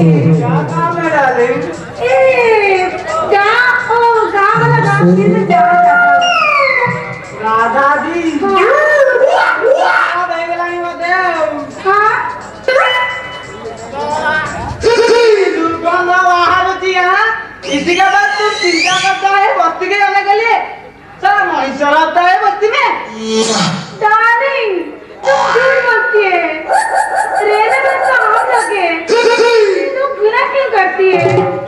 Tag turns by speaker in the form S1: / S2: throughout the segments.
S1: क्या काम है डार्लिंग?
S2: गाँव वाला गाँव से जाना चाहता हूँ।
S1: राधा दी इसी के बाद तू चिंता करता है बस्ती के जाने के लिए। सारा महीसा रहता है बस्ती में।
S2: डार्लिंग तुम दूर बस्ती है, रहने में तो हम लगे, तुम घृणा क्यों करती है?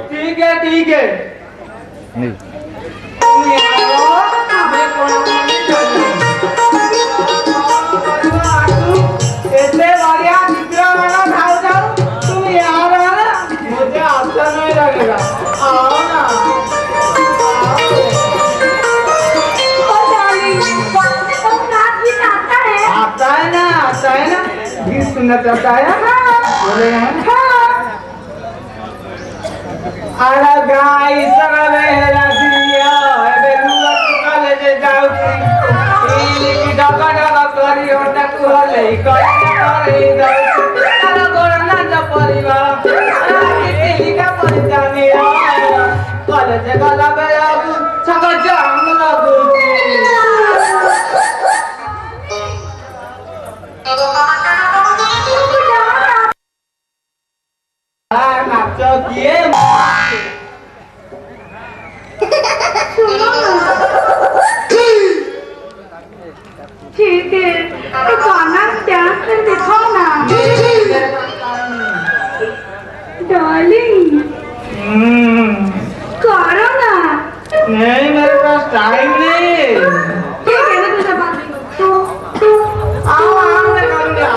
S1: ठीक है तुम यहाँ आओ, मैं ऐसे बढ़िया मित्र बना भाव जाओ। तुम यहाँ रहना, मुझे अच्छा नहीं लगेगा। आओ ना। आता है ना गीत सुनना चाहता है। बोले अरे गाई सगवेला दिया बेलुआ कॉलेज जाऊ की डगा डगा करी होता कुहले करी जाऊ अरे गोरना ज परिवार किसी का परिचानी कॉलेज गला बेला छग जाम लगू नाचो किए
S2: ठीक है तो गाना डांस कर दिखाओ ना डार्लिंग। करो ना।
S1: नहीं मेरे पास टाइम नहीं।
S2: ठीक है ना तुझे बात
S1: आओ मैं करूँगा।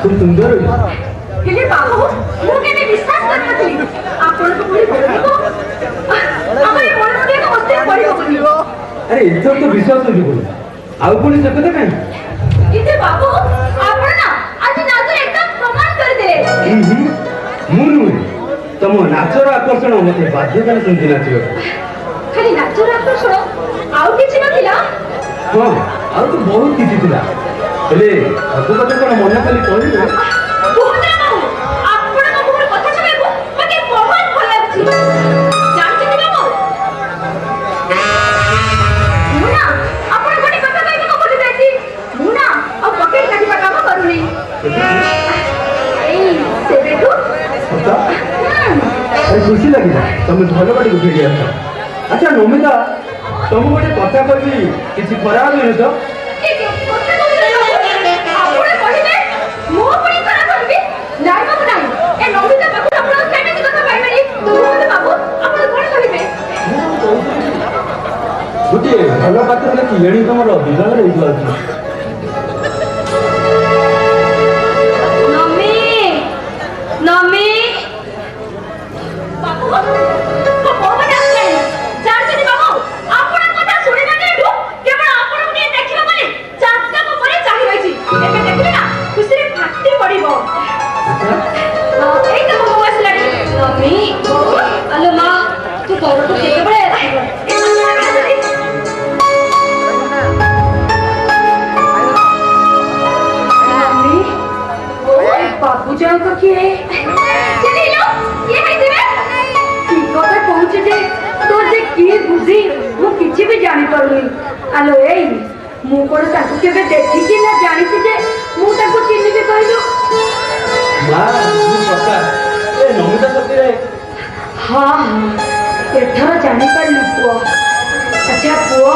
S3: तुम सुंदर हो
S2: हेले बाबू मु केने विश्वास कर नथि आपण को पुरी बोलबो हमरे मन के तो मस्ते पड़ी होबो
S3: अरे इतो तो विश्वास हो बोल आउ कोनी सकत काई
S2: इते बाबू आपण ना आज नाच एकदम प्रमाण कर दे
S3: मुनु तम नाचर आकर्षण मते बाध्य कर सुनती नाचियो
S2: खाली नाचर आकर्षण आउ किछि नथिला
S3: हां आउ तो बहुत किछि थिला हेले अगु कते कोन मन खाली कहले
S2: बोलना ना आपण को मोर कथा सुनेबो मते बहुत भल लागछि जानछि कि बाबू मुना आपण कोनी कथा कहबो को बोली जाछि
S3: ଭାରି ଖୁସି ଲାଗିଲା ତମେ ଭଲ ବାଟିକୁ ଫେରି ଆସ। ଆଚ୍ଛା ନମିତା, ତମକୁ ଗୋଟେ କଥା କହିବି, କିଛି ଖରାପ ନୁହେଁ ତ? ଗୋଟିଏ ଭଲ ପାତ୍ର ଦେଖି ଏଣି ତମର ବିବାହରେ ହେଇଯାଉଛି।
S2: बाबूजान किए କଥା କହୁଛି ଯେ ତୋର ଯେ କିଏ ବୁଝି ମୁଁ କିଛି ବି ଜାଣିପାରୁନି। ଆଲୋ ଏଇ ମୁଁ କଣ ତାକୁ କେବେ ଦେଖିଛି ନା ଜାଣିଛି ଯେ ମୁଁ ତାକୁ ଚିହ୍ନିବି କହିଲୁ?
S3: ନମିତା ସତରେ?
S2: ହଁ ଏଥର ଜାଣିପାରିଲି ପୁଅ। ଆଚ୍ଛା ପୁଅ,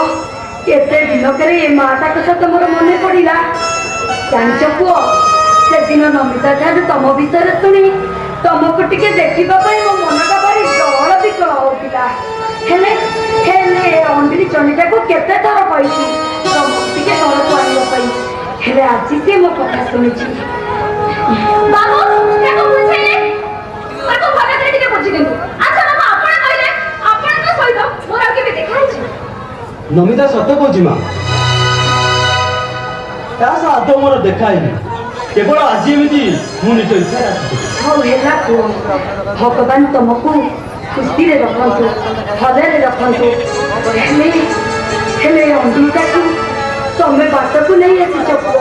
S2: କେତେ ଦିନକରେ ଏ ମାତା କଥା ତମର ମନେ ପଡ଼ିଲା? ଜାଣିଛ ପୁଅ, ସେଦିନ ନମିତା ଠାରୁ ତମ ବିଷୟରେ ଶୁଣି ତମକୁ ଟିକେ ଦେଖିବା ପାଇଁ ମୋ ମନଟା ଭାରି ଡହଳ ବିକଳ ହଉଥିଲା। ହେଲେ ହେଲେ ଅଣ୍ଡିରି ଚଣ୍ଡୀଟାକୁ କେତେ ଥର କହିଛି ତମକୁ ଟିକେ ତଳକୁ ଆଣିବା ପାଇଁ, ହେଲେ ଆଜି ସେ ମୋ କଥା ଶୁଣିଛି।
S3: ନମିତା ସତ କହୁଛି ମା, ତା ସହ ଆଦୌ ମୋର ଦେଖା ହେଇନି, କେବଳ ଆଜି ଏମିତି ମୁଁ ନିଜ ଇଚ୍ଛାରେ ଆସିଛି।
S2: ହଉ ହେଲା ପୁଅ, ଭଗବାନ ତମକୁ ଖୁସିରେ ରଖନ୍ତୁ, ଭଲରେ ରଖନ୍ତୁ। ହେଲେ ଅଣ୍ଡିଟାକୁ ତମେ ବାଟକୁ ନେଇ ଆସିଛ ପୁଅ।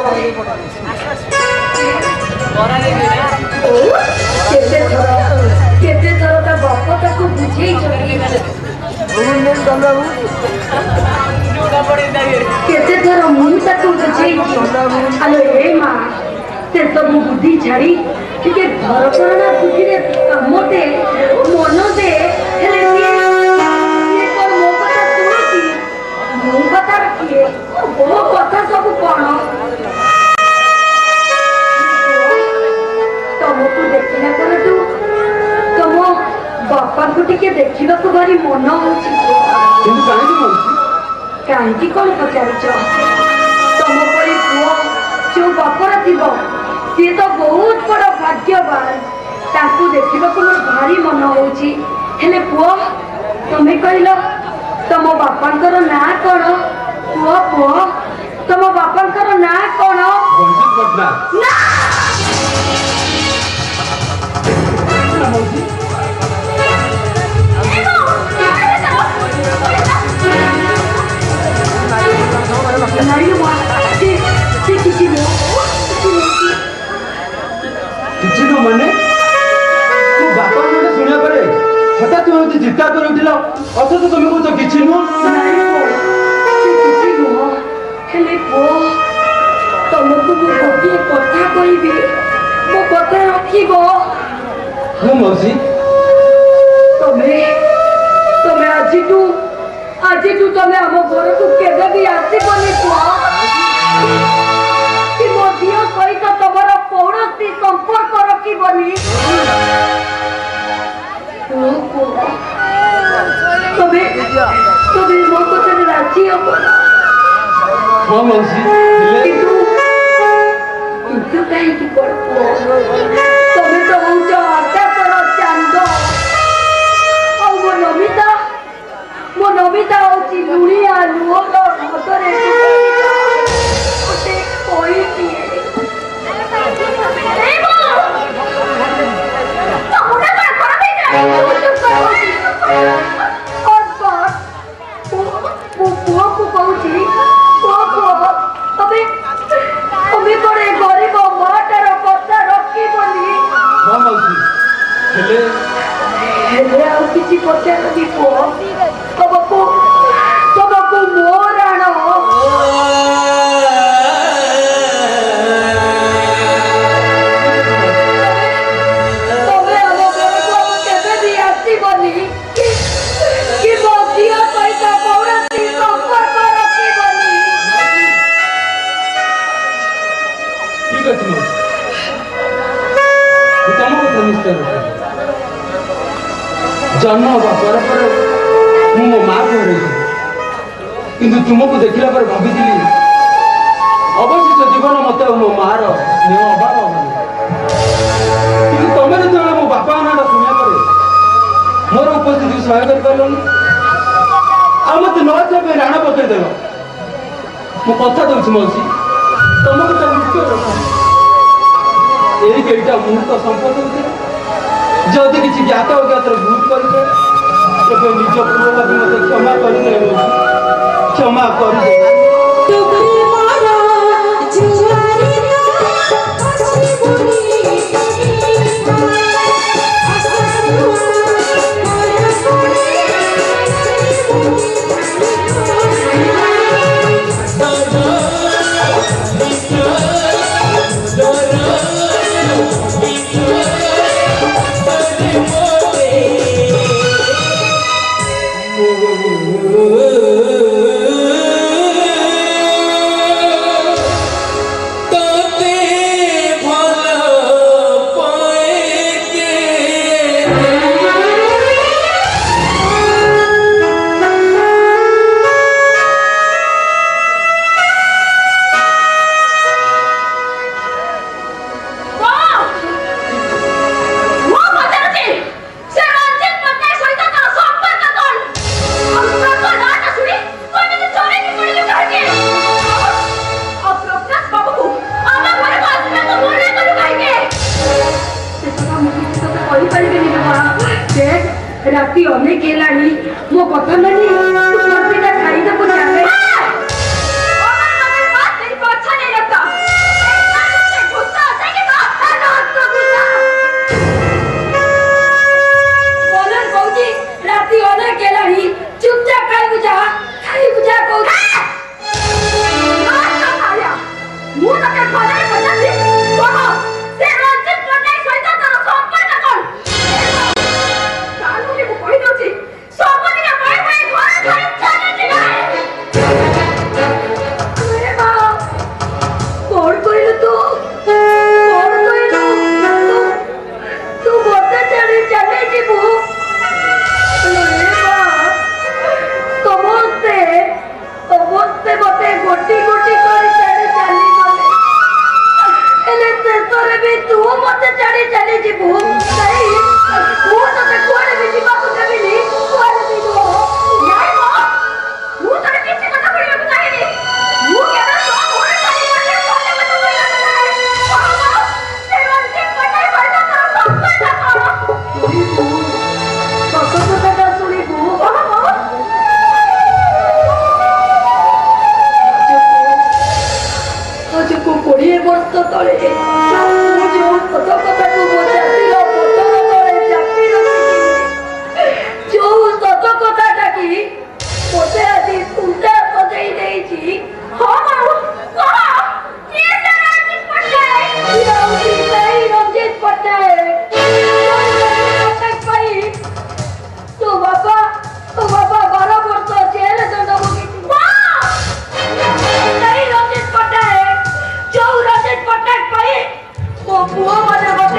S2: କେତେ ଥର ତା ବାପ ତାକୁ ବୁଝେଇଛ, କେତେ ଥର ମୁଁ ତାକୁ ବୁଝେଇଛି। ଆଲୋ ଏ ମା, ସେ ସବୁ ବୁଦ୍ଧି ଛାଡ଼ି ଟିକେ ଘର କରଣା ବୁଦ୍ଧିରେ କାମ ଦେ, ମନ ଦେ। ହେଲେ ସିଏ କଣ ମୋ କଥା ଶୁଣୁଛି? ମୋ କଥା କିଏ? ମୋ କଥା ସବୁ କଣ? ତମକୁ ଦେଖିଲା ପରଠୁ ତମ ବାପାଙ୍କୁ ଟିକେ ଦେଖିବାକୁ ଭାରି ମନ ହଉଛି। କାହିଁକି କଣ ପଚାରୁଛ? ତମ ପରି ପୁଅ ଯୋଉ ବାପର ଥିବ ସିଏ ତ ବହୁତ ବଡ ଭାଗ୍ୟବାନ, ତାଙ୍କୁ ଦେଖିବାକୁ ମୋର ଭାରି ମନ ହଉଛି। ହେଲେ ପୁଅ, ତମେ କହିଲ ତମ ବାପାଙ୍କର ନାଁ କଣ? ପୁଅ ତମ ବାପାଙ୍କର ନାଁ କଣ?
S3: କିଛି ନୁହଁ ମାନେ ମୋ ବାପା ଗୋଟେ ଶୁଣିବା ପରେ ହଠାତ୍ ତୁମେ ଏମିତି ଚିତ୍କାର କରି ଉଠିଲ, ଅଥଚ ତମେ କହୁଛ କିଛି ନୁହଁ।
S2: କିଛି ନୁହଁ। ହେଲେ ପୁଅ, ତମକୁ ମୁଁ ଗୋଟିଏ କଥା କହିବି, ମୋ କଥା ରଖିବ।
S3: ହଁ ମାଉସୀ।
S2: ତମେ ଆଜିଠୁ ତମେ ଆମ ଘରକୁ କେବେ ବି ଆସିବନି ପୁଅ। କି ମୋ ଝିଅ ସହିତ ତମର କୌଣସି ସମ୍ପର୍କ ରଖିବନି। ତମେ ମୋ କଥାରେ ରାଜି ହବ?
S3: ହଁ ମାଉସୀ।
S2: କିନ୍ତୁ କାହିଁକି କଣ ପୁଅ? ତମେ ତ ହଉଛ ଆକାଶର ଚାନ୍ଦ, ଆଉ ମୋ ନମିତା ହଉଛି ଲୁଣିଆ ଲୁହର ମତରେ ଗୋଟେ କହିଛି। ପୁଅକୁ କହୁଛି, ତମେ କଣ ଏ ଗରିବ ମାଟାର କଥା ରଖିବନି?
S3: ହଁ ମାଉସୀ।
S2: ହେଲେ ଆଉ କିଛି ପଚାରନି ପୁଅ, ତମକୁ ମୋ ରାଣ
S3: जन्म हवा पर मो माँ को हरई किंतु तुमको देखला पर भाभी अवशिष्ट जीवन मत मो मार स्नेह अभाव कि तुम जो मो बापा ना शुणा मोर उपस्थिति सहाय कर पार्लन आ मत न राण पकईदेल मु कथा दूसरी मौसी तुमको तो मुख्य यही कईटा मुहूर्त संपद होते जदि किसी ज्ञात अज्ञात भूल करें निज पूर्व भाभी मत क्षमा कर क्षमा कर
S2: राती अनेक हेलाणी मो कथा मानी तू खाई तो कुछ आवे राती अनेक हेलाणी चुपचाप खाई बुझा कहू मु तके खले पचासी कह से रंजित पटनायक सहित तोर संपर्क कोन कालू के कहि दउची सबनी के भाई भाई घर घर चले जिबा अरे बा कोन कइलु तू बोते चले जिबू अरे बा समस्ते बोते गोटी गोटी कर चली गले एले शेषरे भी तू मते चली जिबू नहीं मु तते कोड़े भी जिबा को देबिनी कोड़े भी दो नहीं मो मु तते किसी कथा करिया को चाहिए मु केना तो कोड़े चली गले कोड़े में तो गया से रंजित पटाई पड़ता तो सब कथा सुनिबू को 20 वर्ष तले जो सत कथा को बजाती पटल तले चापी रखी जो सत कथाटा की मते आदि सुनता सजाई देइछि हां कह के रंजित पटनायक भाई तो बाबा 12 वर्ष जेल दंड भोगी नहीं रंजित पटनायक जो रंजित पटनायक भाई वो पुआ बने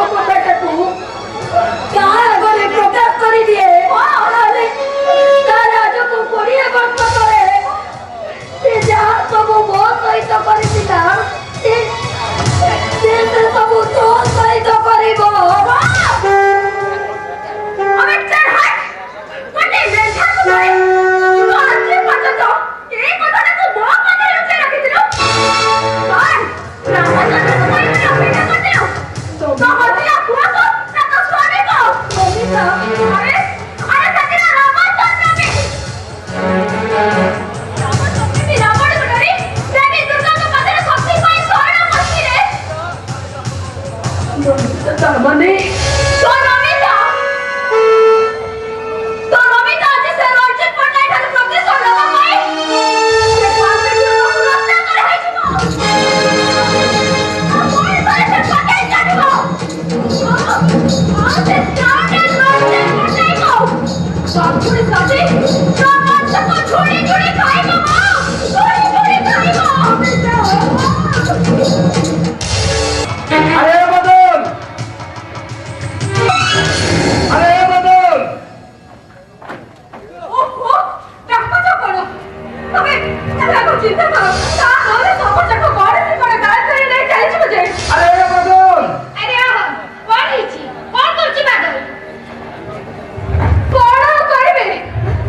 S2: ମୋ କଥାଟାକୁ କାହା ଆଗରେ ପ୍ରକାଶ କରିଦିଏ ନହେଲେ ତାର ଆଜକୁ 20 ବର୍ଷ ତଳେ ସେ ଯାହା ସବୁ ମୋ ସହିତ କରିଥିଲା ସେ ସବୁ ତୋ ସହିତ କରିବ। ଆମେ ଚାଲ ହାଟ ଗୋଟେ ବେଠା করে ତୁ ଆଜି ପର୍ଯ୍ୟନ୍ତ এই কথাটাକୁ ମୋ ମନରେ ଲୁଚେଇ ରଖିଥିଲୁ। କଣ ରାମଚନ୍ଦ୍ରକୁ କହିକି ଅପେକ୍ଷା କରିଥିଲୁ? ତ ହଜିଲା ପୁଅକୁ ନା ତୋ ସ୍ୱାମୀକୁ? ଅମିତା ଆରେ ସେଥିରେ ରାମଚନ୍ଦ୍ର ବି ରାବଣକୁ ଡରି ଦେବୀ ଦୁର୍ଗାଙ୍କ ପାଖରେ ଶକ୍ତି ପାଇଁ ଶରଣ ପଶିଲେ। ତାମାନେ ତୋ ନମିତା ଆଜି ସେ ରଣଜିତ ପଟ୍ଟନାୟକ ଠାରୁ ପ୍ରତିଶୋଧ ନେବା ପାଇଁ ସେ ପାପୀକୁ ହତ୍ୟା କରି ହେଇଯିବ। ପୁଣି ଥରେ ସେ ପକେଇ ଚାଲିବ। ସେ ସ୍କାଉଣ୍ଡେଲ ରଣଜିତ ପଟ୍ଟନାୟକ ସପୁଣି ସାଜି ତୋ ମାଂସକୁ ଝୁଡ଼ି ଝୁଡ଼ି ଖାଇବ। ଝୁଡ଼ି ଝୁଡ଼ି ଖାଇବ।
S3: अरे बदल अरे बदल
S2: ओहो ডাক্তার করো তবে এটাকে চিন্তা করো তা নলে সবটাকে ঘরে থেকে গায়ে ধরে নিয়ে চাইছো যে
S3: अरे बदल
S2: আরে কোন হইছি কোন করছি বাদল কোন করবে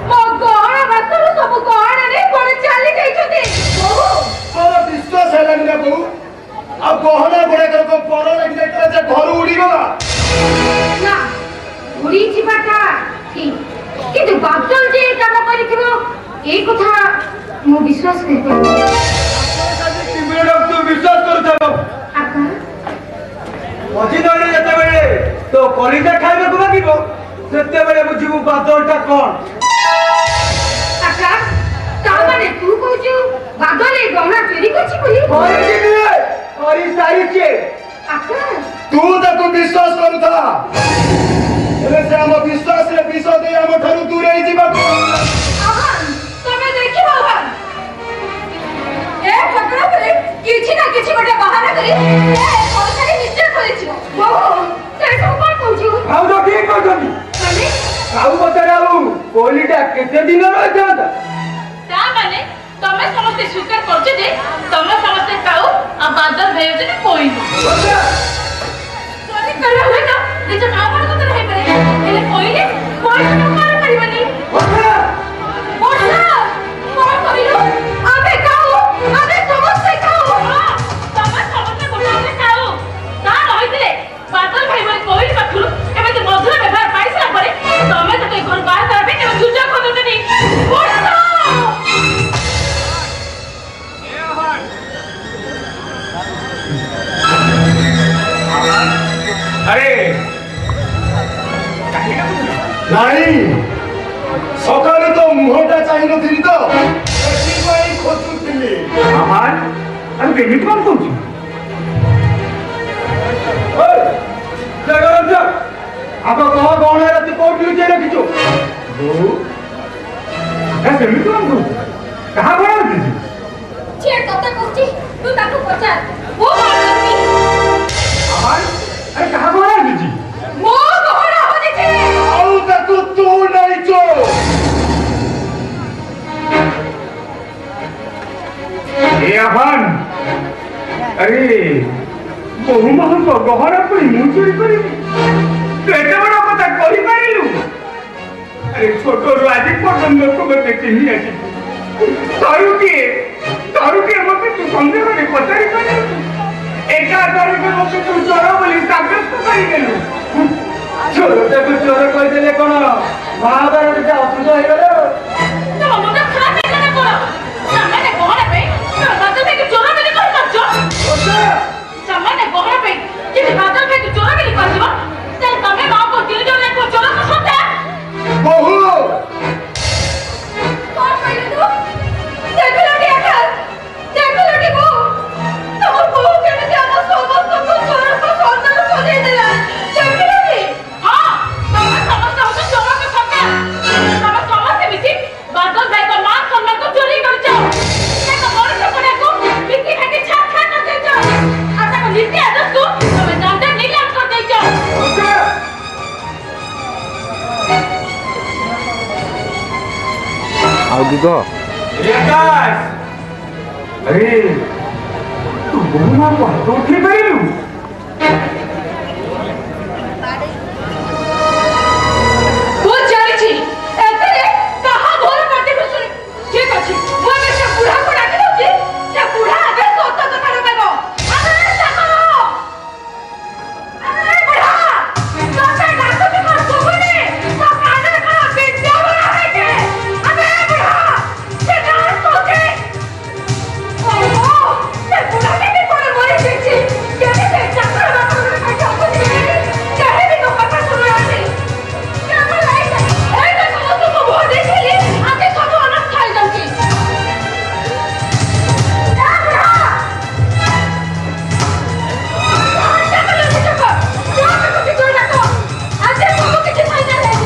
S2: মো গহনা বাতল সব গহনা নেই পড়ে চালি যাইছতে ওহো
S3: तोर विश्वास हेलानी रे बहु अब गहना गुड़ा कर पर लगी जाइतला जे घर उड़ी गला
S2: না উড়ি ଯିବାটা ঠিক কিন্তু বাদল যে কাম করিଥିବ এই কথা মো বিশ্বাস করিপারি
S3: टीवी तू विश्वास करथलो
S2: আকা
S3: मझी दड़ी जते बेले तो कलिजा खाइबे को लागिबो सेते बेले बुझिबु बादलटा कोन
S2: আকা তা মানে তুই কইছু বাদল এই গহনা চুরি করছি বলি
S3: করি দিবে করি সারিছে
S2: আকা
S3: तू ताको विश्वास करूथा एले से हम विश्वास रे विश्व दे हम ठारू दूर रही जीवा
S2: আহান তুমি দেখিব আহান এ ঘটনা পরে কিছু না কিছু গোটে বাহানা করি এ পরীক্ষারে নিশ্চয় করেছিল বহু তুই কোন কইছু
S3: आउ तो ठीक कहछनी
S2: মানে
S3: आउ बतराऊ कोलीटा केते दिन रह जाता
S4: ତା ମାନେ ତମେ ସମସ୍ତେ ସ୍ୱୀକାର କରୁଛ ଯେ ତମେ ସମସ୍ତେ ଖାଉ ଆଉ ବାଦଲ ଭାଇ ହଉଛନ୍ତି ପଇନ ଚୋରି କରିବା ହୁଏ ତ ନିଜ କାମର କଥା ହେଇପାରେ ହେଲେ ପଇଲେ ପଇସା ଟଙ୍କା ପାରିବନି
S3: बतरा
S2: ବର୍ଷା କଣ କହିଲୁ ଆମେ ଖାଉ ଆମେ ସମସ୍ତେ ଖାଉ
S4: ତମେ ସମସ୍ତେ ଗୋଟେ ଗୋଟେ ଖାଉ ତା ରହିଥିଲେ ବାଦଲ ଭାଇ ମାନେ କହିଲି ପାଖରୁ ଏମିତି ମଧୁର ବ୍ୟବହାର ପାଇସାରିଲା ପରେ ତମେ ତାକୁ ଏ ଘରୁ ବାହାର କରିବା ପାଇଁ କେବେ ସୁଯୋଗ ଖୋଜନ୍ତନି ବର୍ଷା
S3: अरे नहीं सकाले तो मुहटा चाहिए नथिली तो एठी कोई खोजुथिली आहार अरे बेमित कोन कहू ओए जगरंज आप कह गहना राति कोट लुचे रखिছো बहू ए बेमित कोन कहू कहां गहना रखिছো
S2: যে কথা কইছি তুই তাকে পচার ও মারবি
S3: आहार अरे कहां गहना रखिছি
S2: মো গহনা হইছে
S3: आउ ताको तू नहीं छो ए आहान अरे बहु महंग गहना पुरी मु चोरी करी तू एते बड़ कथा कहि पारिलु अरे छोटो आज पर्यंत लोक मते चिन्ही आछि तारु के मते तू संदेह रे पचारि करी एका तारु के मते तू चोर बोली साब्यस्त करि गेलु चोरटा को चोर कहि देले कोन महाभारत जे अद्भुत होई गेलो
S4: ତମ ମନ ଖରାପ ହେଇଗଲା କଣ ସେମାନେ ଗହଣା ପାଇଁ ବାଦଲ ଭାଇକୁ ଚୋର ବୋଲି କହିପାରୁଛ ସେମାନେ ଗହଣା ପାଇଁ ଯଦି ବାଦଲ ଭାଇକୁ ଚୋର ବୋଲି କହିଯିବ ତାହେଲେ ତମେ ମାଆକୁ 3 ଜଣ ଯାକ ଚୋର ସନ୍ତା
S3: ବହୁ
S2: କଣ କହିଲୁ ତୁ ଦେଖିଲଟି ଆକା ଦେଖିଲଟି ବୋଉ ତମ ବୋଉ କେମିତି ଆମ ସମସ୍ତଙ୍କୁ ଚୋରଙ୍କ ସନ୍ଧାନ ସଜେଇ ଦେଲା ଦେଖିଲଟି
S4: ହଁ ତମେ ସମସ୍ତେ ହଉଛ ଚୋରଙ୍କ ସନ୍ତା ତମେ ସମସ୍ତେ
S5: मागिको
S3: अरे तू बहुमा को हाथ उठे पाइलु
S4: वो जाइछि एतरे कहा घोर पाटी बसुनी ठीक अछि वो बेसे बुढ़ा को डाकी दउछि से बुढ़ा आगे सत कथा कहबो अरे साकरो अरे बुढ़ा तोते डाकुछि को सुबुनी तो काने का बिट्टा बना है के अरे बुढ़ा से डाक तोते ओहो से बुढ़ा के कोन मरी छिछि केने से चक्कर बात में का चक्कर कहे भी तो कथा सुनो आसी क्या बोलाई ए तो तुम बहुत देखली आगे सब अलग खाई जाउची क्या बुढ़ा क्या बोले से चक्कर क्या कुछ कोई ना तो आज सब कुछ खाई जा रहे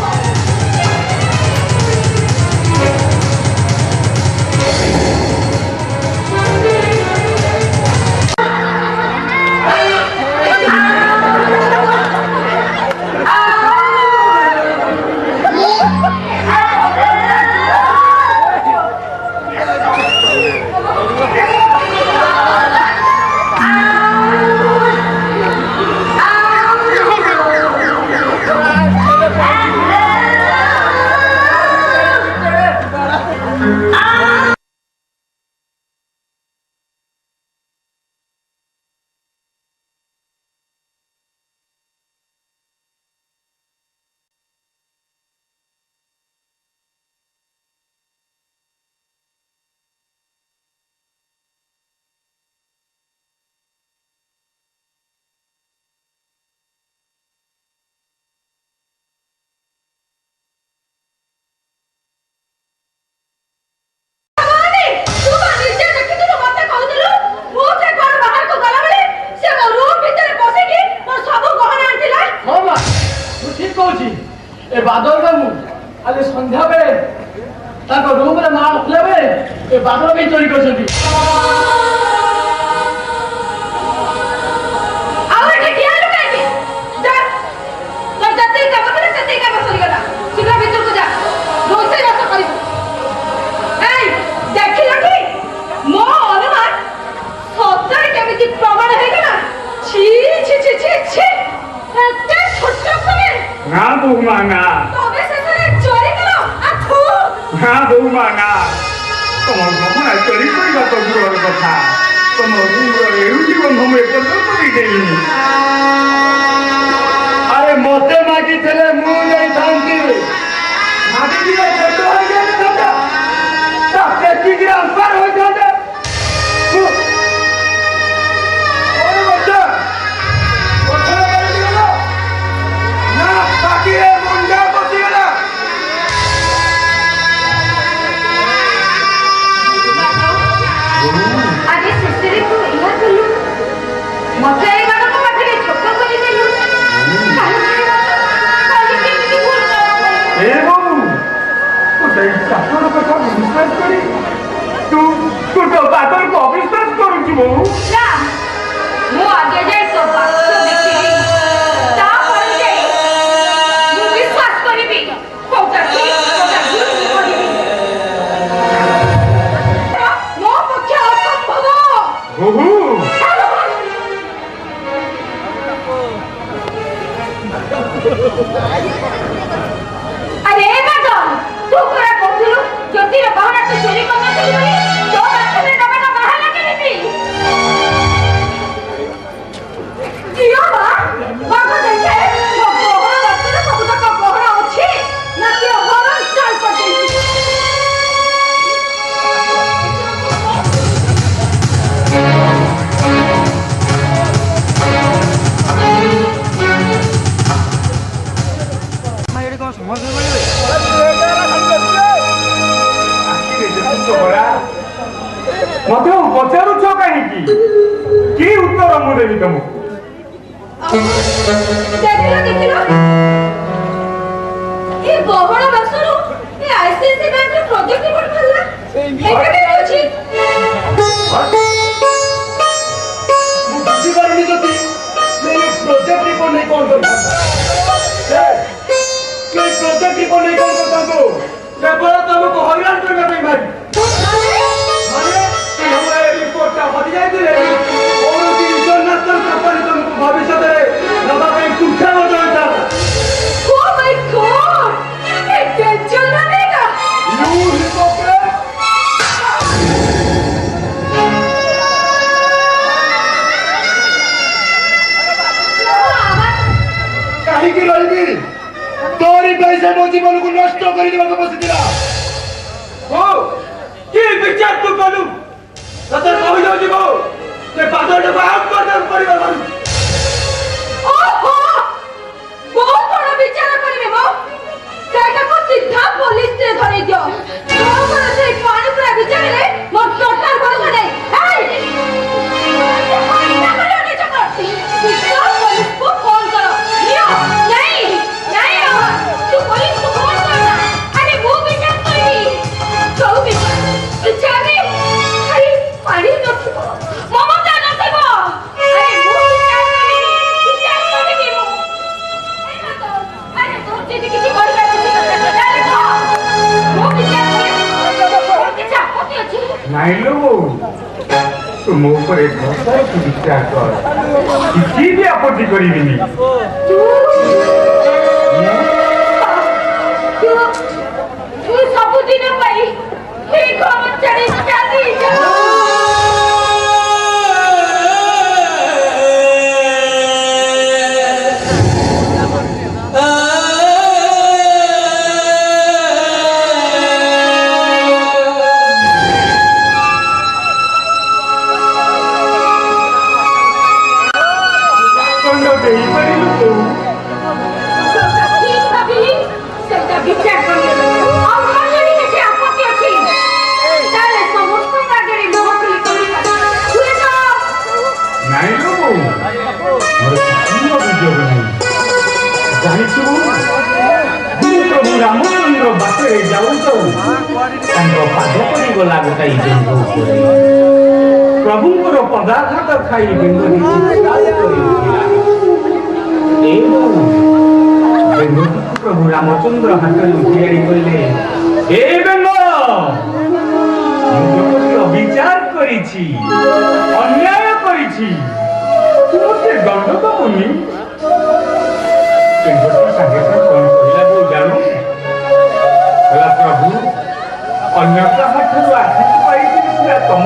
S3: ए बादल बाबू आज संध्या बेले ताको रूम रे माल उठले बेले ए बादल भी चोरी करछथि
S4: आवर के किया लुकाई के जा तो जते का बकरे तते का बसरी गला सीधा भीतर को जा रोसे रस करी ए देखिला कि मो अनुमान सत्तर केमिति प्रमाण हे गला छी छी छी छी छी एते छोट करे
S3: ना बहुमा ना
S4: तबे से चोरी करो आखू
S3: ना बहुमा ना तमर गहना चोरी करिबा तो दूर कथा तमर रूम रे एउटी बंध हम एपर्यंत करि देइनी अरे मते मागी थले मु जाई थांती मागी दिए छोट हो गया था ता पेटी ग्राम पर हो जाता और बच्चा ओठे कर दियो ना बाकी रे मुंडा पति गला
S4: आगे सिस्टरी को इहा चलू मते ए गाना को पाठे छोटा को देलू काली के भूल कर
S3: ए बाबू तू दई चाकर कथा विश्वास करी तू तो बादल को अविश्वास करू छी बाबू
S4: ना मु आगे जाई सब बात को देखी ता पर जाई मु विश्वास करिबी कोटा की करिबी मो पक्ष असंभव
S3: ओहो
S4: अरे मैडम तू करा कहलु ज्योति रे बहना से चोरी करना चाहिए तो बात में डबा का बहाना के नीति कियो बा बाबा देखे वो बहना रास्ते सब तक बहना अछि ना कि हरन चाल पड़े
S3: मते पचारू छ काहे की उत्तर मु देबी तुमको
S4: देखिलो ये बहना बक्सरो ये आईसीआईसी बैंक रे प्रोजेक्ट रिपोर्ट खल्ला एके भी अछि
S3: मु बुझी पारनी जति ये प्रोजेक्ट रिपोर्ट नहीं कौन करता ये प्रोजेक्ट रिपोर्ट नहीं कौन करता तो केवल तुमको हरियाणा करने में
S5: कहीं रही तोरी पैसे मो जीवन को नष्ट कर बसीला
S3: कि विचार तू कलु तते कहि दो जीवो से पादटे बाहर कर दे परिवार
S2: ओहो बहुत बड़ा विचार करिवे मो सेटा को सीधा पुलिस से धरे दियो मोर से पानी पूरा विचार ले मोर टोटल भरोसा नहीं पुलिस को फोन करो नहीं तू पुलिस को फोन करना अरे वो विचार करी तो विचार में अरे पानी तो मामा जाना था अरे वो विचार करी वो अरे तो चीज किसी और का वो विचार
S5: नहीं लो तुम ऊपर एक बहुत विचार कर किसी भी आपत्ति करी नहीं
S2: तू सब दिन भाई ठीक हो चढ़ी जाती
S5: रामचंद्र बाटे जाऊ पाद पड़ी गला गोटाई प्रभुंर पदाघात खाई प्रभु रामचंद्र हाथ तैयारी अविचार अन्याय दंड दबुनि जानू प्रभु अन्य हाथ आशिष पाई तुम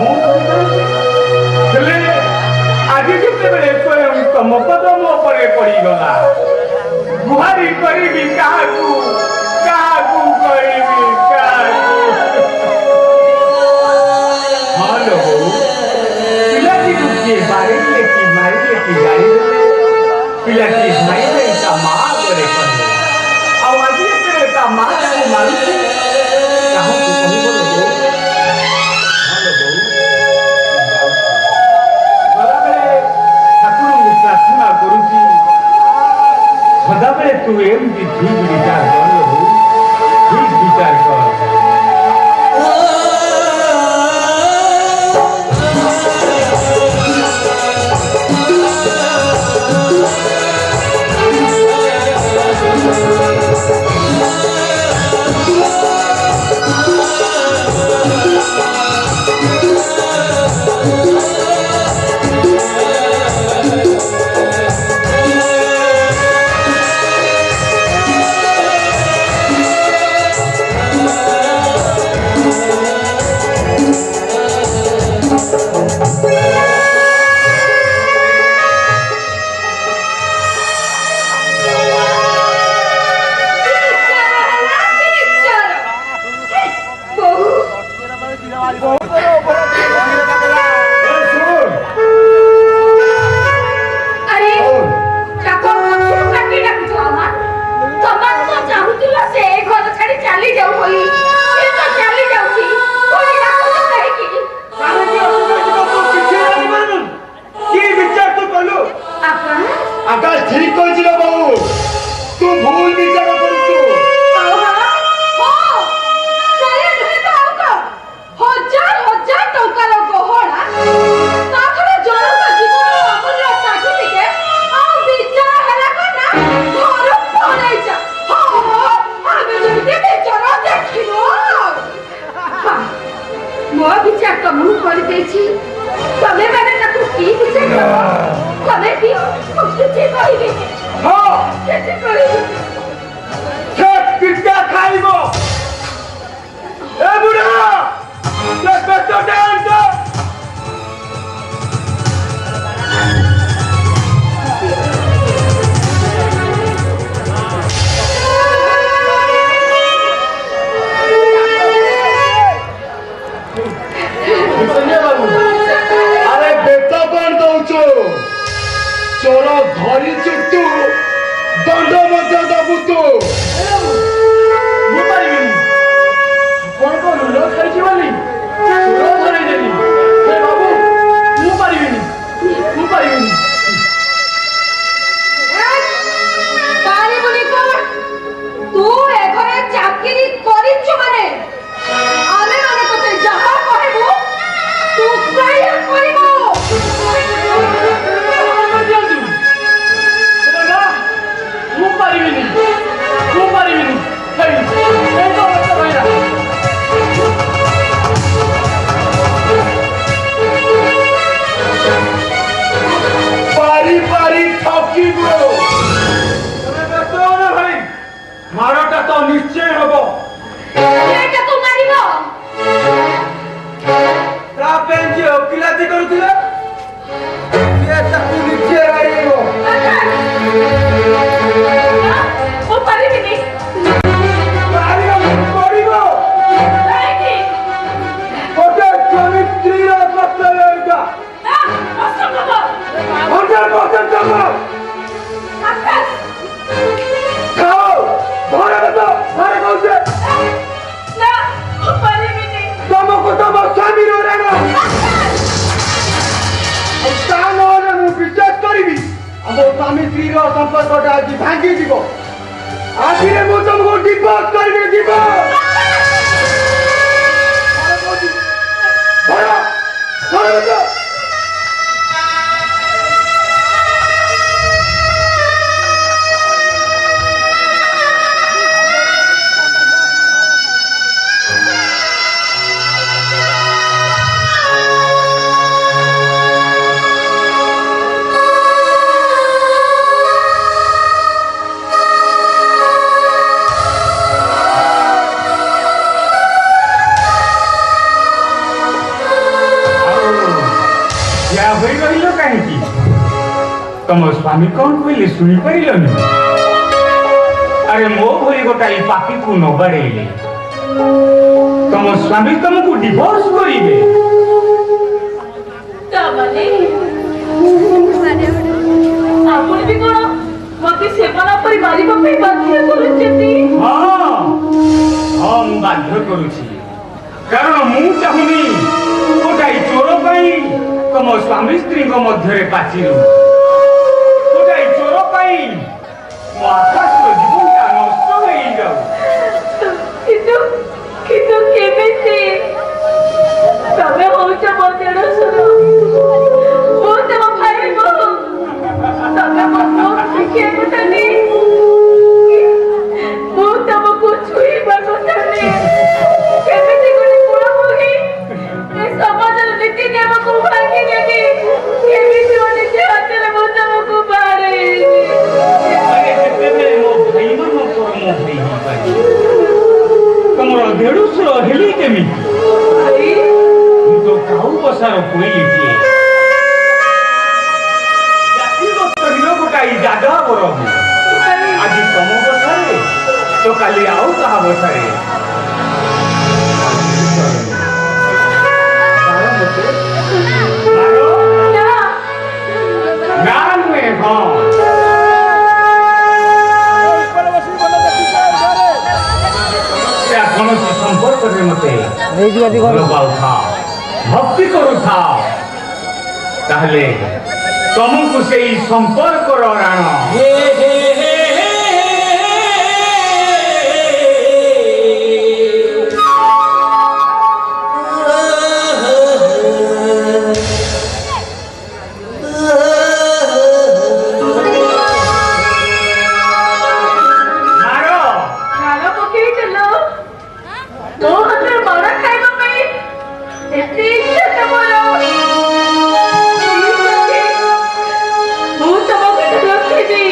S5: आज जिते स्वयं तुम कदम पर पड़गला गुहारी करी क्या हाँ लो पिलाटी को किए बारे कि मारे कि गाड़ी पिलाटी मारे माँ करे आज तेरे माँ मारूची प्रार्थना करुची सदाबले तू एमती ठीक विचार कर ठीक विचार कर
S3: पारिबिनी ମୁଁ ପାରିବିନି ଏଇ ତ ଅବସ୍ଥା ରହିଲା
S5: पारी पारी ठकिबो तमे व्यस्त हो ना भाई मारटा तो निश्चय हबो
S4: ଏଇଟା ତୁ ମାରିବ
S5: ता पेंजी ओकिलाती करूथिले ये ताकू निश्चय राइबो
S4: ମୁଁ ପାରିବିନି
S5: पारिबो पड़िबो
S4: କାହିଁକି
S5: ओके समित्रीर कस्तलेगा
S4: ନା ଅସମ୍ଭବ
S5: 100% संभव
S4: ଆକାଶ
S5: खाओ घरे तो घरे कौसे
S4: ନା ମୁଁ ପାରିବିନି
S5: तुमको तुम स्वामी रो रहना स्थान होने मु विश्वास करिबी अब स्वामी स्त्री रो संपर्क आज भांगी दिबो आज रे मु तुमको डिवोर्स करबे दिबो बड़ा घरे तो
S6: तुम स्वामी कौन कहले शुणी पारिलनि अरे मो भली गोटाई पापी को न बाड़ेले तुम स्वामी तुमको डिवोर्स करिवे
S4: ତା ମାନେ ଆପଣ ବି କଣ ମତେ ସେମାନ ପରି ମାରିବା ପାଇଁ ବାଧ୍ୟ କରୁଛନ୍ତି
S6: हाँ हाँ मु बाध्य करूछी कारण मु चाहुनी गोटाई चोर पाई तुम स्वामी स्त्री को मध्य रे पाचिरू गोटाई चोर पाई मो आकाश रो जीवनटा नष्ट होई जाऊ
S4: କିନ୍ତୁ କିନ୍ତୁ କେମିତି ତମେ ହଉଛ ମୋ ଦେଢ଼ଶୁର ମୁଁ ତମ ଭାଇ ବୋହୂ ତମେ ମୋ ପୁଅ ଶିଖିବାକୁ ଚାଲି ମୁଁ ତମକୁ ଛୁଇଁବାକୁ ଚାଲି କେମିତି ଗୋଟେ କୁଳ ବୋହି ଏ ସମାଜର ନୀତି ନିୟମକୁ ଭାଙ୍ଗି ଦେବି କେମିତି ମୋ ନିଜ ହାତରେ ମୁଁ ତମକୁ ବାଡ଼େଇବି
S6: अरे केते मो भाई मन को मो भाई पाई तुमरो देढुसुर हेली केमी
S4: ଭାଇ
S6: मु तो काऊ बसार कोइली थिए जाति दस्त दिन गोटाई जागा बरम आज तुम बसारे तो काली आउ कहा बसारे मारो
S4: ନା
S6: ना नुए हाँ कौनसी संपर्क रे मते ଭଲ ପାଉଥାଅ ଭକ୍ତି କରୁଥାଅ ତାହେଲେ ତମକୁ ସେଇ ସମ୍ପର୍କର ରାଣ ମାର
S4: ଗାଲ ପକେଇଦେଲ ମୋ ହାତରେ ମାଡ଼ ଖାଇବା ପାଇଁ ଏତେ ଇଚ୍ଛା ତମର ଠିକ୍ ଅଛି ମୁଁ ତମ କଥା ରଖିବି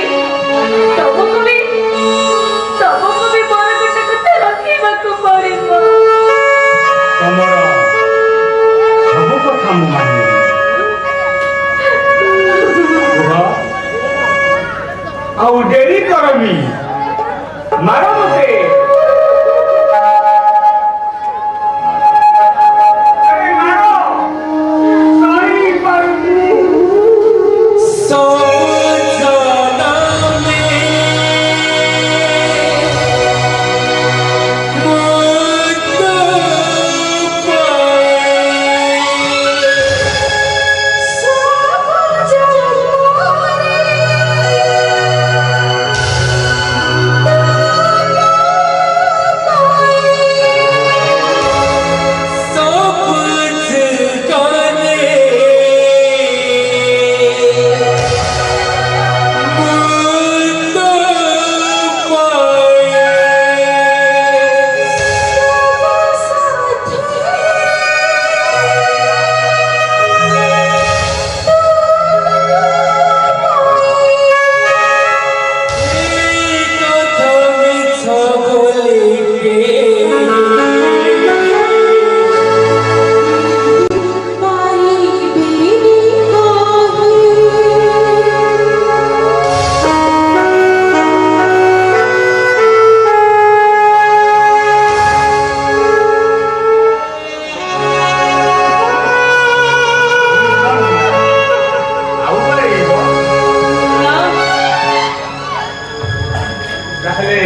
S6: ତାହେଲେ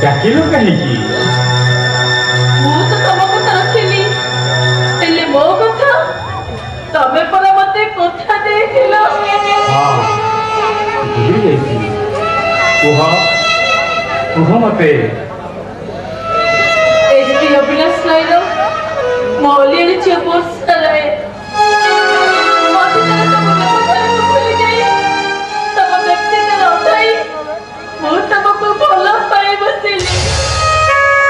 S6: ଡାକିଲ କାହିଁକି?
S4: ମୁଁ ତ ତମ କଥା ରଖିଲି, ହେଲେ ମୋ କଥା ତମେ ପରା ମତେ କଥା ଦେଇଥିଲ।
S6: ଭୁଲି ଯାଇଥିଲି। କୁହ ମତେ।
S4: ଏଠି ଅବିନାଶ ନାଇର ମୌଲିଆଣୀ ଝିଅ ବର୍ଷା ରାଏ ଭୁଲି ଯାଇ ତମ ବ୍ୟକ୍ତିତ୍ୱ ନଥାଇ ମୁଁ ତମକୁ ଭଲ ପାଇ ବସିଲି।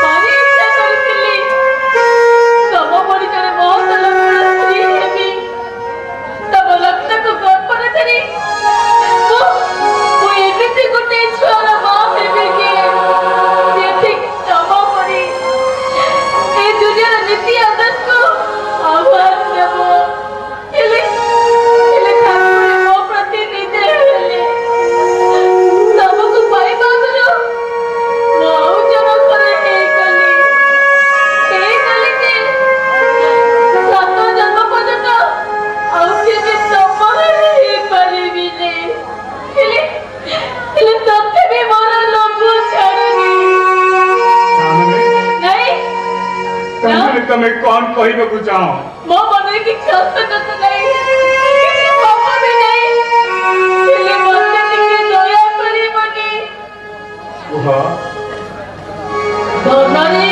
S4: ଭାରି ଇଚ୍ଛା କରିଥିଲି ତମ ଭଳି ଜଣେ ମହତଲ ସ୍ତ୍ରୀ ହେବି। ତମ ଲକ୍ଷ୍ୟକୁ ଗର୍ବରେ ଧରି ମୁଁ ଏମିତି ଗୋଟେ ଛୁଆର ମା ହେବି କି ଯେ ଠିକ୍ ତମ ପରି ଏ ଦୁନିଆର ନୀତି ଆଦର୍ଶକୁ ଆହ୍ୱାନ ଦେବ। ହେଲେ ଠାକୁର ମୋ ପ୍ରତି ନିଜେ ହେଲେ ତମକୁ ପାଇବା ଆଗରୁ ମୁଁ ଆଉ ଜଣଙ୍କର ହେଇଗଲି ଯେ 7 ଜନ୍ମ ପର୍ଯ୍ୟନ୍ତ ଆଉ କେବେ ତମର ହେଇପାରିବିନି। ହେଲେ ତଥାପି ମୋର ଲୋଭ ଛାଡୁନି। ନାଇଁ
S6: ତମେ କଣ କହିବାକୁ ଚାହ?
S4: ମୋ ମନରେ କିଛି ଅସନ୍ତୋଷ ନାହିଁ, କିଛି ପାପ ବି ନାହିଁ। ହେଲେ ମତେ ଟିକେ ଦୟା କରିବନି?
S6: କୁହ।
S4: ଧନରେ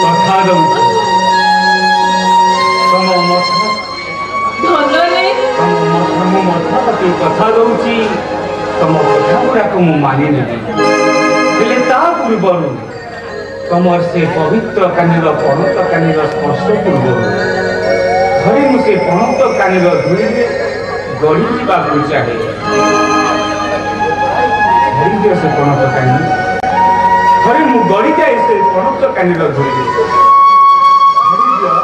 S6: କଥା ଦଉଛି। ମୁଁ ମଥା ପତି କଥା ଦଉଛି। ତମ କଥା ଗୁଡାକ ମୁଁ ମାନି ନେବି। ହେଲେ ତା ପୂର୍ବରୁ ତମର ସେ ପବିତ୍ର କାନିର ପଣତ କାନିର ସ୍ପର୍ଶ ପୂର୍ବରୁ ଥରେ ମୁଁ ସେ ପଣତ କାନିର ଧୂଳିରେ ଗଡ଼ି ଯିବାକୁ ଚାହେଁ। ଧରିଦିଅ ସେ ପଣତ କାନି। ଥରେ ମୁଁ ଗଡ଼ିଯାଏ ସେ ପଣତ କାନିର ଧୂଳିରେ। ଧରିଦିଅ।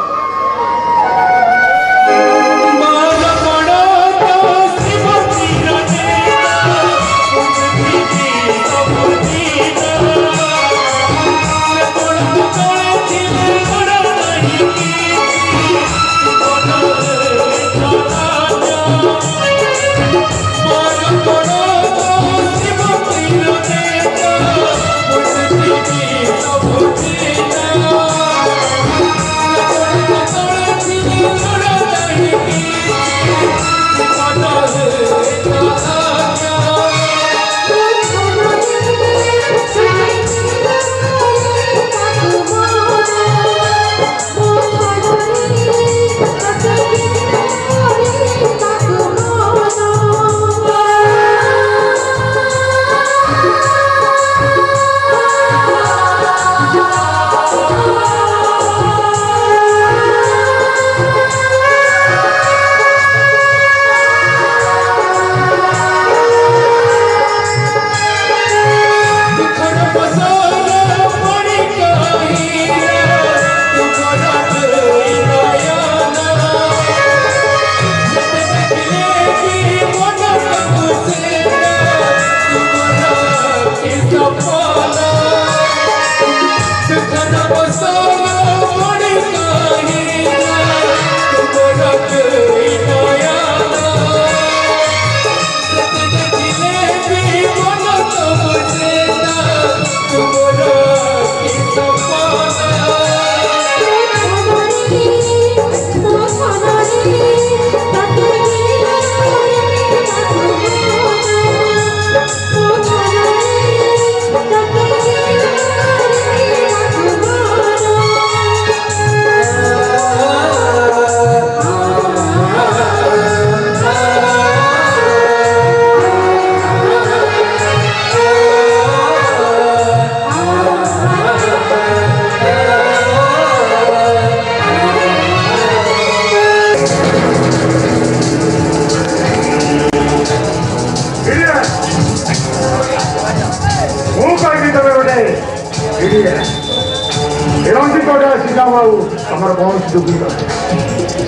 S5: ଆମର କୌଣସି ଦୁଃଖିତ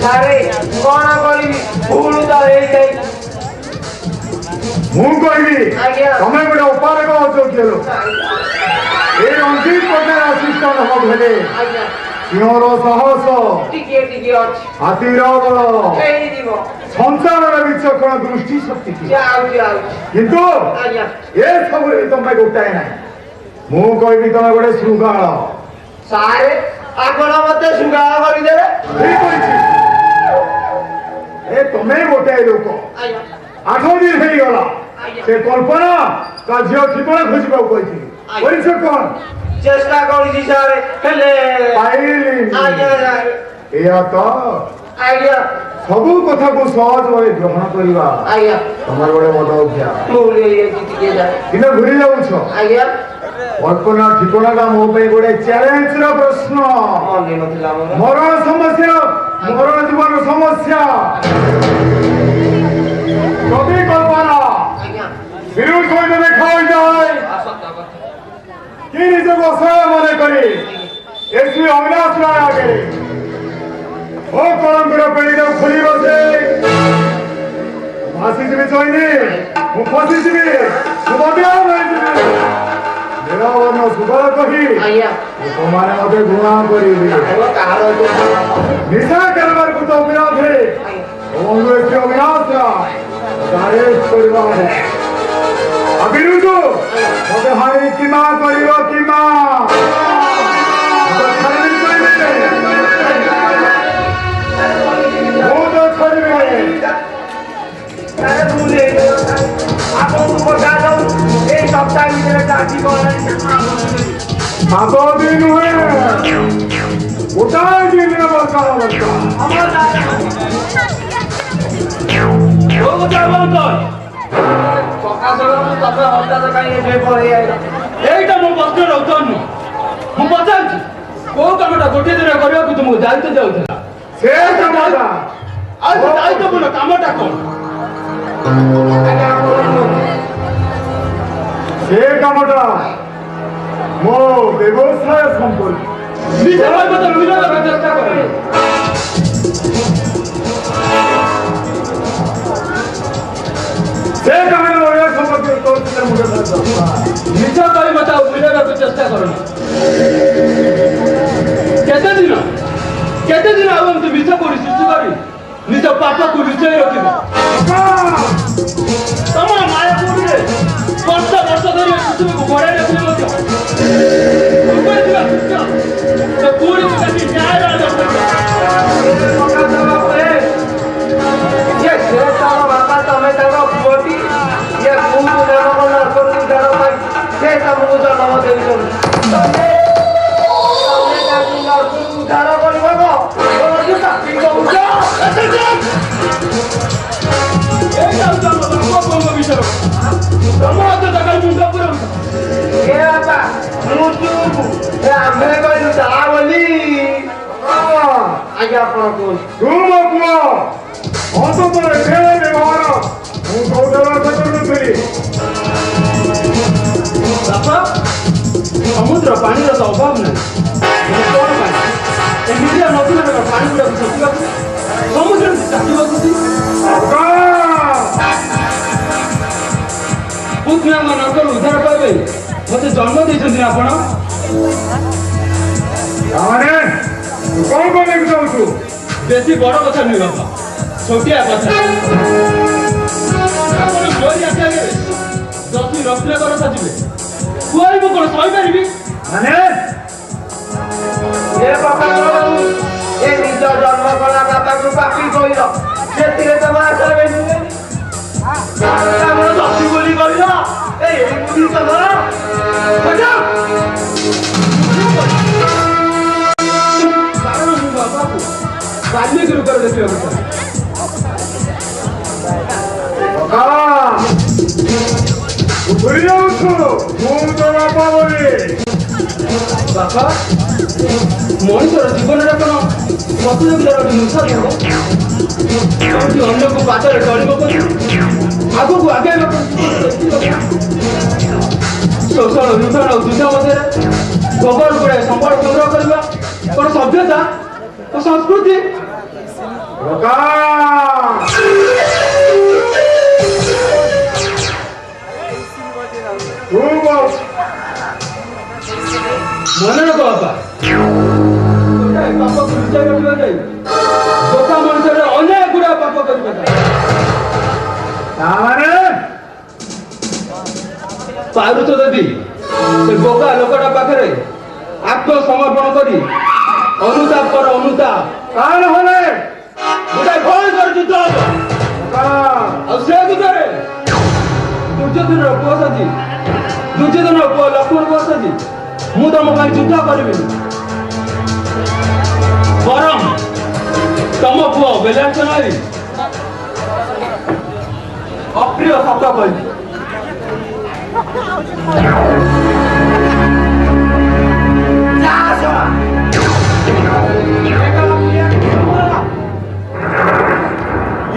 S1: ସାରେ କଣ କରିବି ଭୁଲ ତ ହେଇଯାଇ।
S5: ମୁଁ କହିବି
S1: ଆଜ୍ଞା।
S5: ତମେ ଗୋଟେ ଉପାରକ ଅଯୋଗ୍ୟ ଲୋକ। ଏ ରଞ୍ଜିତ ପଟେଲ ଆସିଷ୍ଟାଣ୍ଟ ହବ ହେଲେ
S1: ଆଜ୍ଞା
S5: ସିଂହର ସାହସ
S1: ଟିକେ ଟିକେ ଅଛି
S5: ହାତୀର ବଳ
S1: ହେଇଯିବ
S5: ସଂସାରର ବିଚକ୍ଷଣ ଦୃଷ୍ଟି ଶକ୍ତି ଥିଲା।
S1: ଯାଉଛି ଯାଉଛି
S5: କିନ୍ତୁ
S1: ଆଜ୍ଞା
S5: ଏ ସବୁରେ ତମେ ଗୋଟାଏ ନାହିଁ ମୁଁ କହିବି ତମେ ଗୋଟେ ଶୃଙ୍ଗାଳ
S1: ସାରେ ଆପଣ ମତେ ଶୃଙ୍ଗାଳ କରିଦେବେ
S5: ଠିକ କହିଛି ଏ ତମେ ଗୋଟାଏ ଲୋକ
S1: ଆଜ୍ଞା
S5: 8 ଦିନ ହେଇଗଲା ସେ କଳ୍ପନା ତା ଝିଅ ଠିକଣା ଖୋଜିବାକୁ କହିଥିଲି କରିଛ କଣ
S1: ଚେଷ୍ଟା କରୁଛି ସାରେ ହେଲେ
S5: ପାଇଲି
S1: ଆଜ୍ଞା
S5: ଏଇଆ ତ
S1: ଆଜ୍ଞା
S5: ସବୁ କଥାକୁ ସହଜ ଭାବେ ଗ୍ରହଣ କରିବା
S1: ଆଜ୍ଞା
S5: ତମର ଗୋଟେ ବଡ ଅଭ୍ୟାସ
S1: ଭୁଲ ହେଇଯାଇଛି ଟିକେ ଯାଏ
S5: କିନ୍ତୁ ଭୁଲି ଯାଉଛ
S1: ଆଜ୍ଞା
S5: କଳ୍ପନା ଠିକଣାଟା ମୋ ପାଇଁ ଗୋଟେ ଚ୍ୟାଲେଞ୍ଜର ପ୍ରଶ୍ନ
S1: ମନେ ନଥିଲା ମୋର
S5: ମରଣ ସମସ୍ୟା ମରଣ ଜୀବନ ସମସ୍ୟା ଯଦି କଳ୍ପନା
S1: ଆଜ୍ଞା
S5: ବିରୁଦ୍ଧ ସହିତ ଦେଖା ହୋଇଯାଏ କି ନିଜକୁ ଅସହାୟ ମନେ କରି ଏସି ଅବିନାଶ ରାୟ ଆଗରେ ଓ କଳଙ୍କର ପେଡ଼ିଟାକୁ ଖୋଲି ବସେ ଭାସିଯିବି ଚଇନି ମୁଁ ଫସିଯିବି ମୁଁ ବଦନାମ ହୋଇଯିବି ନୀଳବର୍ଣ୍ଣ ସୁବଳ କହି
S1: ଆଜ୍ଞା
S5: ଲୋକମାନେ ମତେ ଘୃଣା କରିବେ
S1: କାହାର
S5: ନିଶା କାରବାରକୁ ତ ବିରୋଧେ ବନ୍ଧୁ ଏଠି ଅବିନାଶ ଗାରେଜ କରିବା ବିରୁଦ୍ଧ ମତେ ହାରି କିମା କରିବ କିମା ମୁଁ ତ ଛାଡ଼ିବି
S1: ଭୁଲ ହେଇଯାଇଛି ଆପଣଙ୍କୁ ପଚା ଦଉ ଏଇ ସପ୍ତାହ ଭିତରେ ଚାଷୀ କଲାଣି
S5: ସାତ ଦିନ ହୁଏ ଗୋଟାଏ ଦିନରେ ବର୍ଷା
S3: এইটা ମୋ ପ୍ରଶ୍ନର ଉତ୍ତର ନୁହଁ ମୁଁ ପଚାରୁଛି କୋଉ କାମଟା ଗୋଟିଏ ଦିନ କରିବାକୁ ତୁମକୁ ଦାୟିତ୍ୱ ଯାଉଥିଲା
S5: ସେ କାମଟା
S3: ଆଉ ସେ ଦାୟିତ୍ୱପୂର୍ଣ୍ଣ କାମଟା କଣ
S5: ସେ କାମଟା ମୋ ବ୍ୟବସାୟ ସମ୍ପର୍କ
S3: ନିଜେ କହିବ ତ ମିଳିବା ଚେଷ୍ଟା କରେ
S5: ସେ କାମରେ ଓଡ଼ିଆ ସମ୍ପର୍କ
S3: ନିଜ କହିବ ତାକୁ ମିଳିବାକୁ ଚେଷ୍ଟା କରୁନି କେତେ ଦିନ ଆଉ ଏମିତି ମିଛ କୋଉଠି ସୃଷ୍ଟି କରି ନିଜ ପାପକୁ ଲୁଚେଇ ରଖିବ ତମର ମାୟାପୁରରେ ବର୍ଷ ବର୍ଷ ଧରି ପୃଥିବୀକୁ ଘୋଡ଼ାଇ ରଖିଲେ ମଧ୍ୟ ଉପରେ ଥିବା ସୂର୍ଯ୍ୟ ସେ ପୁରୀକୁ କାଟି ନ୍ୟାୟ
S1: ବାପା ତମେ ତାଙ୍କ ପୁଅଟି ଇଏ ପୁଅକୁ ଜନ୍ମ ନର୍କକୁ ଜନ୍ମ ପାଇଁ ସେ ତମକୁ ଜନ୍ମ ଦେଉଛନ୍ତି ତମେ ତାକୁ ନର୍କକୁ ଉଦ୍ଧାର କରିବ ଆମେ କହିଲୁ ତା ବୋଲି ଆଜ୍ଞା ଆପଣ କୁହନ୍ତୁ
S5: ତୁ ମୋ ପୁଅ ଅନ୍ତତଃ ଖେଳ ବ୍ୟବହାର ମୁଁ କୌଶଳ କରୁନଥିଲି
S3: ବାପା ସମୁଦ୍ର ପାଣିର ତ ଅଭାବ ନାହିଁ କଣ ପାଇଁ ଏମିତିଆ ନଦୀର ପାଣି ଗୁଡ଼ାକୁ ଶୋଷିବାକୁ ସମୁଦ୍ର ଚାକିବାକୁ ପୁତ୍ରମାନଙ୍କର ଉଦ୍ଧାର ପାଇବେ ମତେ ଜନ୍ମ ଦେଇଛନ୍ତି ନା ଆପଣ
S5: ତାମାନେ ତୁ କଣ କରିବାକୁ ଚାହୁଁଛୁ
S3: ବେଶୀ ବଡ଼ କଥା ନୁହେଁ ବାପା ଛୋଟିଆ କଥା ଆପଣ ମୋରି ଆଖି ଆଗରେ ଯଦି ରତ୍ନକର ସାଜିବେ କୁଆରି ମୁଁ କଣ ସହିପାରିବି
S5: ମାନେ
S1: ଏ ବାପା ଏ ନିଜ ଜନ୍ମ କଲା ବାପାକୁ ପାପି କହିଲ ସେଥିରେ ତମ ଆଶା ବେଶୀ ଆମର ଦଶି ବୋଲି କହିଲ ଏଇ ବୁଦ୍ଧି ତମର
S3: କାରଣ ମୁଁ ବାପାକୁ ବାଲ୍ମିକ ରୂପରେ ଦେଖିବାକୁ ଚାହେଁ
S5: ଭୁଲି ଯାଉଛୁ ମୁଁ ତ ବାପା ବୋଲି
S3: ବାପା ମଣିଷର ଜୀବନରେ କଣ ପ୍ରତିଯୋଗିତାର ଗୋଟେ ମୁଖା ଥିବ କେଉଁଠି ଅନ୍ୟକୁ ପାଦରେ ଚଳିବ କରି ଆଗକୁ ଆଗେଇବ ଶୋଷଣ ଲୁଣ୍ଠନ ଓ ଯୁଦ୍ଧ ମଧ୍ୟରେ ଗୋବର ଗୁଡ଼ାଏ ସମ୍ବଳ ସଂଗ୍ରହ କରିବା କଣ ସଭ୍ୟତା ଓ ସଂସ୍କୃତି ମନେ ରଖ ବାପା ପାପକୁ ଲୁଚାଇ ରଖିବା ଯାଇ ବୋକା ମଣିଷରେ ଅନେକ ଗୁଡା ପାପ କରିବା
S6: ତାମାନେ
S3: ପାରୁଛ ଯଦି ସେ ବୋକା ଲୋକଟା ପାଖରେ ଆତ୍ମସମର୍ପଣ କରି ଅନୁତାପ କର ଅନୁତାପ
S6: କାରଣ ହଲେ
S3: ଗୋଟେ ଭୟଙ୍କର ଯୁଦ୍ଧ ହବ ଆଉ ସେ ଯୁଦ୍ଧରେ ଦୁର୍ଯ୍ୟୋଧନର ପୁଅ ଅଛନ୍ତି ଦୁର୍ଯ୍ୟୋଧନର ପୁଅ ଲକ୍ଷ୍ମଣ ପୁଅ ଅଛନ୍ତି ମୁଁ ତମ ପାଇଁ ଯୁଦ୍ଧ କରିବିନି ବରଂ ତମ ପୁଅ ବେଲାଞ୍ଚ ମାରି ଅପ୍ରିୟ ଶବ୍ଦ କହିବି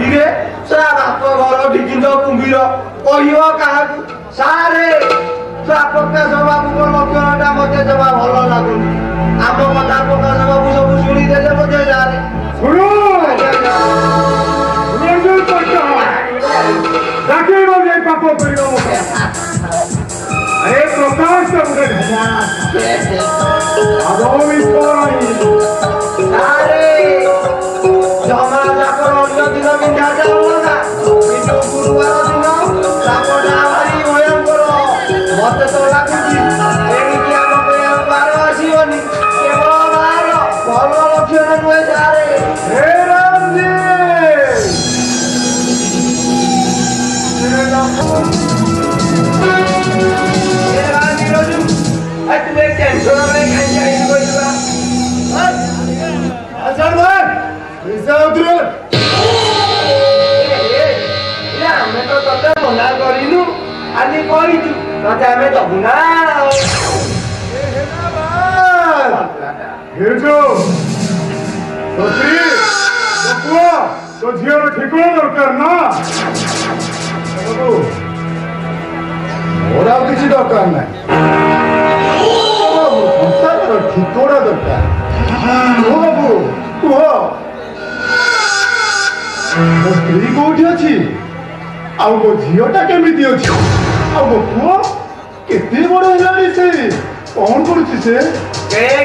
S1: ଇରେ ସା ବାପ ଘର ଢିକିନ୍ଦ କୁମ୍ଭୀର କହିବ କାହାକୁ ସାରେ ସା ପ୍ରକାଶ ବାବୁଙ୍କ ଲକ୍ଷଣଟା ମତେ ଜମା ଭଲ ଲାଗୁନି ଆମ କଥା ପ୍ରକାଶ ବାବୁ ସବୁ ଶୁଣିଦେଲେ ବୋଧେ ସାରେ
S6: ଶୁଣୁ ଡାକେଇବ ଯେ ପାପ କରିବ ଆରେ ପ୍ରକାଶ
S1: ସାରେ ଜମା ଯାକର ଅନ୍ୟ ଦିନ ବିନ୍ଧା ଯାଉନା କିନ୍ତୁ ଗୁରୁବାର ଦିନ ସାପଟା ଭାରି ଭୟଙ୍କର ମତେ ତ ଲାଗୁଛି ଏଣିକି ଆମ ପାଇଁ ଆଉ ବାର ଆସିବନି କେବଳ ବାର ଭଲ ଲକ୍ଷଣ ନୁହେଁ ସାରେ
S6: ହେ ରାମଜୀ
S1: ତୁମେ ଟେନସନ ଆମେ ତ ତତେ ମନା କରିନୁ ଆଜି କହିଛୁ ତତେ ଆମେ ଦବୁ ନା
S6: ତୋ ଝିଅର ଠିକଣା ଦରକାର ନା ମୋର ଆଉ କିଛି ଦରକାର ନାହିଁ ସଂସାରର ଠିକଣା ଦରକାର କୁହ ବାବୁ କୁହ ମୋ ସ୍ତ୍ରୀ କୋଉଠି ଅଛି ଆଉ ମୋ ଝିଅଟା କେମିତି ଅଛି ଆଉ ମୋ ପୁଅ କେତେ ବଡ ହେଲାଣି ସେ କଣ କରୁଛି ସେ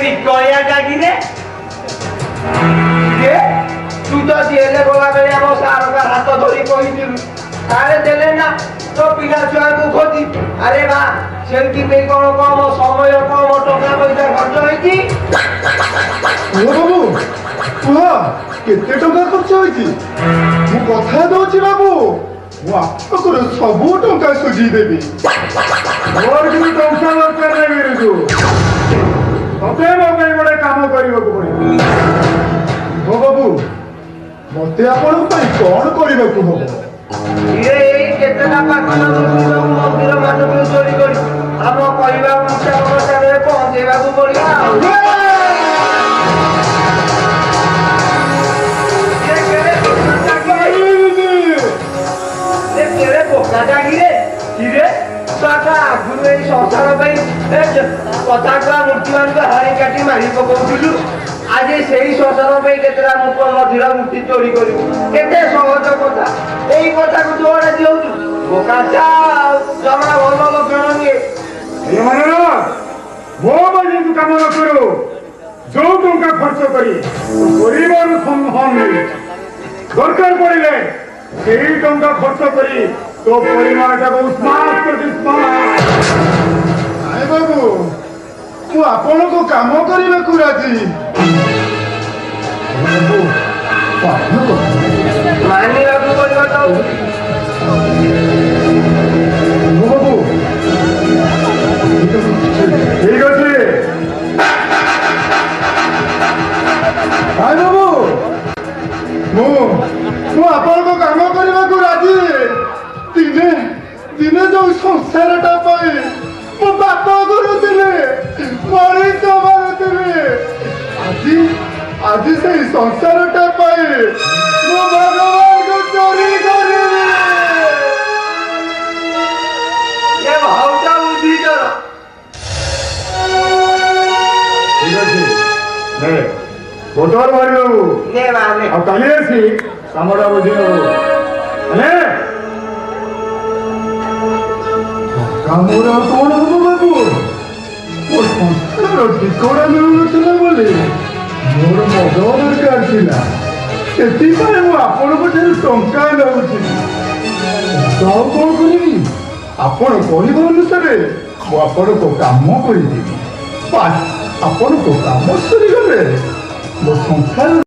S1: ବିକଳିଆ ଡାକିରେ ତୁ ତ ଜେଲେ ଗଲା ବେଳେ ଆମ ସାରଙ୍କ ହାତ ଧରି କହିଥିଲୁ ସାରେ ଦେଲେ ନା ତୋ ପିଲା ଛୁଆଙ୍କୁ ଖୋଜି ଆରେ ବା ସେଇଥିପାଇଁ କଣ କମ ସମୟ କମ ଟଙ୍କା ପଇସା ଖର୍ଚ୍ଚ ହେଇଛି
S6: କୁହ ବାବୁ କୁହ କେତେ ଟଙ୍କା ଖର୍ଚ୍ଚ ହେଇଛି ମୁଁ କଥା ଦଉଛି ବାବୁ ମୁଁ ଆପଣଙ୍କର ସବୁ ଟଙ୍କା ସୁଝି ଦେବି ମୋର କିଛି ଟଙ୍କା ଦରକାର ନାହିଁ ବିରୁଜୁ ତତେ ମୋ ପାଇଁ ଗୋଟେ କାମ କରିବାକୁ ପଡିବ ହଉ ବାବୁ ମତେ ଆପଣଙ୍କ ପାଇଁ କଣ କରିବାକୁ ହବ
S1: ଏଇ କେତେଟା ପାଖର ମନ୍ଦିର ମାନଙ୍କୁ ଚୋରି କରି ଆମ କହିବା ଅବସ୍ଥାରେ ପହଞ୍ଚେଇବାକୁ ପଡିବ ଆଗରୁ ଏଇ ସଂସାର ପାଇଁ କଥାକୁଆ ମୂର୍ତ୍ତି ମାନଙ୍କୁ ହାଣି କାଟି ମାରି ପକଉଥିଲୁ ଆଜି ସେଇ ଶ୍ମଶାନ ପାଇଁ କେତେଟା ମନ୍ଦିର ମୂର୍ତ୍ତି ଚୋରି କରିବୁ କେତେ ସହଜ କଥା ଏଇ କଥାକୁ ଯୋଉଟା ଦିଅନ୍ତୁ ବୋକା ଜମା ଭଲ ଲକ୍ଷଣ ନୁହେଁ
S6: ମୋ ପାଇଁ କାମ ନ କରୁ ଯୋଉ ଟଙ୍କା ଖର୍ଚ୍ଚ କରି ପରିବାର ଦରକାର ପଡ଼ିଲେ ସେଇ ଟଙ୍କା ଖର୍ଚ୍ଚ କରି ତୋ ପରିବାରଟାକୁ ନାଇଁ ବାବୁ ମୁଁ ଆପଣଙ୍କୁ କାମ କରିବାକୁ ରାଜି
S1: ମାନିବାକୁ ପଡିବ ତ
S6: ବାବୁ ଠିକ ଅଛି ଭାଇ ବାବୁ ମୁଁ ଆପଣଙ୍କ କାମ କରିବାକୁ ରାଜି ଦିନେ ଦିନେ ଯୋଉ ସଂସାରଟା ପାଇଁ ମୋ ବାପା କରୁଥିଲେ ମଣିଷ ମାରୁଥିଲେ ଆଜି ସେଇ ସଂସାରଟା ପାଇଁ ମୁଁ ଭଗବାନଙ୍କୁ ଚୋରି କରିବି
S1: ଏ ଭାଉଟା ବୁଦ୍ଧି କର
S6: ଠିକ ଅଛି ବୋତଲ ମାରିବୁ
S1: ନେ ମାନେ
S6: ଆଉ କାଲି ଆସି କାମଟା ବୁଝିବୁ ହେଲେ କାମର କଣ ହବ ବାବୁ ମୋ ସଂସାର
S7: ପ୍ରତିକୋଡ଼ା ମିଳୁନଥିଲା ବୋଲି ମୋର ମଦ ଦରକାର ଥିଲା। ସେଥିପାଇଁ ମୁଁ ଆପଣଙ୍କ ଠାରୁ ଟଙ୍କା ନେଉଛି। ଆଉ କ'ଣ କରିବି? ଆପଣ କହିବା ଅନୁସାରେ ମୁଁ ଆପଣଙ୍କ କାମ କରିଦେବି। ଆପଣଙ୍କ କାମ ସରିଗଲେ ମୋ ସଂସାର